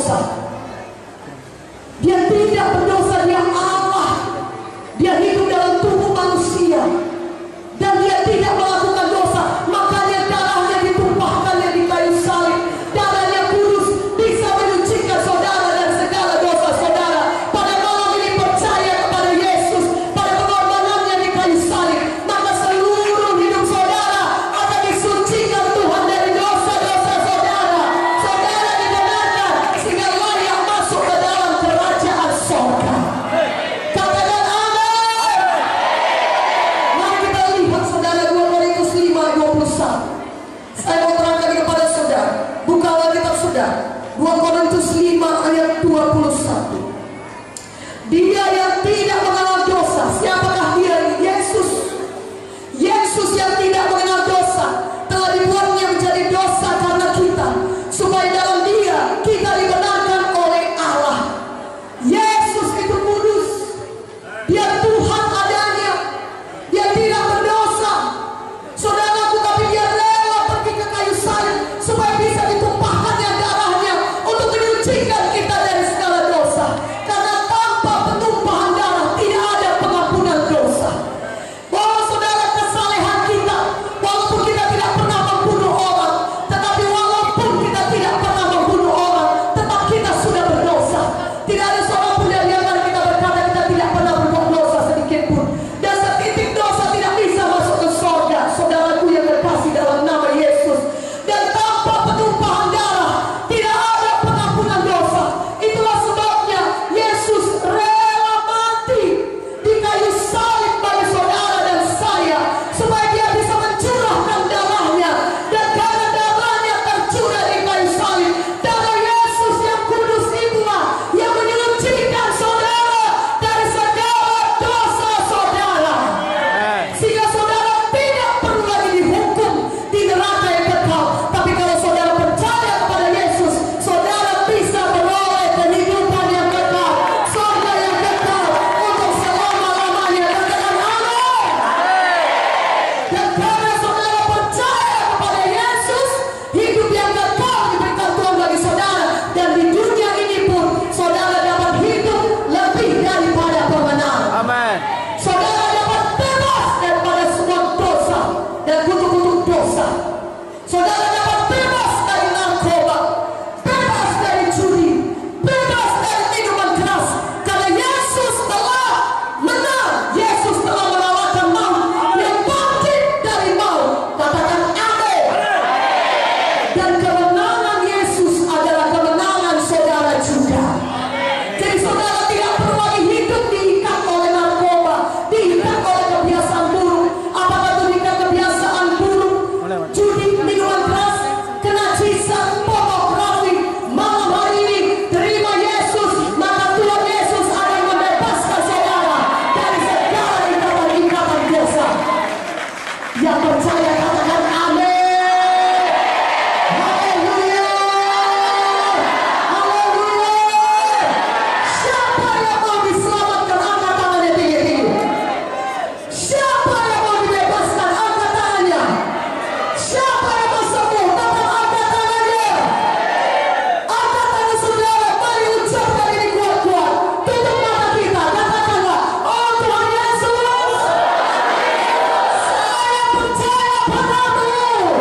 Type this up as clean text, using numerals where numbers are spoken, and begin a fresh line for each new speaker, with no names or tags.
berdosa. Dia tidak berdosa, dia Allah. Dia hidup dalam tubuh manusia dan dia tidak melakukan dosa. Makanya darahnya ditumpahkannya di kayu salib. Darahnya kudus, bisa menyucikan saudara dan segala dosa saudara. Pada malam ini percaya kepada Yesus, pada pengorbanannya di kayu salib, maka seluruh hidup saudara akan disucikan Tuhan dari dosa-dosa saudara. Saudara dibenarkan sehingga layak masuk ke dalam kerajaan sorga. Katakan amin. Mari kita lihat saudara 2 Korintus 5:21. Saya mau terangkan kepada saudara. Bukalah kitab saudara 2 Korintus 5 ayat 21. Dia yang tidak mengenal dosa. Siapakah dia? Yesus. Yesus yang tidak mengenal dosa telah dibuatnya menjadi dosa karena kita, supaya dalam dia kita dibenarkan oleh Allah. Yesus itu kudus. Dia Tuhan adanya. Dia tidak berdosa. Saudaraku, tapi dia rela pergi ke kayu salib supaya bisa ditumpahkannya darahnya untuk menyucikan kita dari segala dosa. Karena tanpa penumpahan darah tidak ada pengampunan dosa. Bahwa saudara, kesalehan kita, walaupun kita tidak pernah membunuh orang, tetapi walaupun kita tidak pernah membunuh orang, tetap kita sudah berdosa. Tidak ada seorang pun dari antara kita berkata kita tidak pernah berbuat dosa sedikit pun. Dan setitik dosa tidak bisa masuk ke sorga, saudaraku yang terkasih dalam nama Yesus. Dan tanpa penumpahan darah tidak ada pengampunan dosa. Itulah sebabnya Yesus rela mati di kayu salib bagi saudara dan saya, supaya dia bisa mencurahkan darahnya. Dan karena darahnya tercurah di kayu salib, darah Yesus yang kudus itulah yang menyucikan saudara dari segala dosa saudara. Sehingga saudara tidak perlu lagi dihukum di neraka yang kekal. Tapi kalau saudara percaya kepada Yesus, saudara bisa beroleh kehidupan yang kekal, surga yang kekal untuk selama-lamanya. Katakan amin. Dan karena saudara percaya kepada Yesus, hidup yang kekal diberikan Tuhan bagi saudara. Dan di dunia ini pun saudara dapat hidup lebih daripada pemenang.
Amin.
Saudara dapat bebas daripada semua dosa dan kutuk-kutuk dosa. Saudara dapat bebas dari narkoba, bebas dari judi, bebas dari minuman keras. Karena Yesus telah menang. Yesus telah mengalahkan maut, yang bangkit dari maut. Katakan amin. Dan kemenangan Yesus adalah kemenangan saudara juga. Jadi saudara tidak perlu lagi hidup diikat oleh narkoba, diikat oleh kebiasaan buruk. Apakah itu diikat kebiasaan buruk? Judi, minuman keras, kenajisan, pornografi. Malam hari ini terima Yesus, maka Tuhan Yesus akan membebaskan saudara dari segala ikatan-ikatan dosa. Yang percaya katakan amin. Haleluya. Haleluya. Siapa yang mau diselamatkan, angkat tangannya tinggi-tinggi. Siapa yang mau dibebaskan, angkat tangannya. Siapa yang mau sembuh, tetap angkat tangannya. Angkat tangan saudara, mari ucapkan ini kuat-kuat. Tutup mata kita, katakanlah, oh Tuhan Yesus, saya percaya padamu.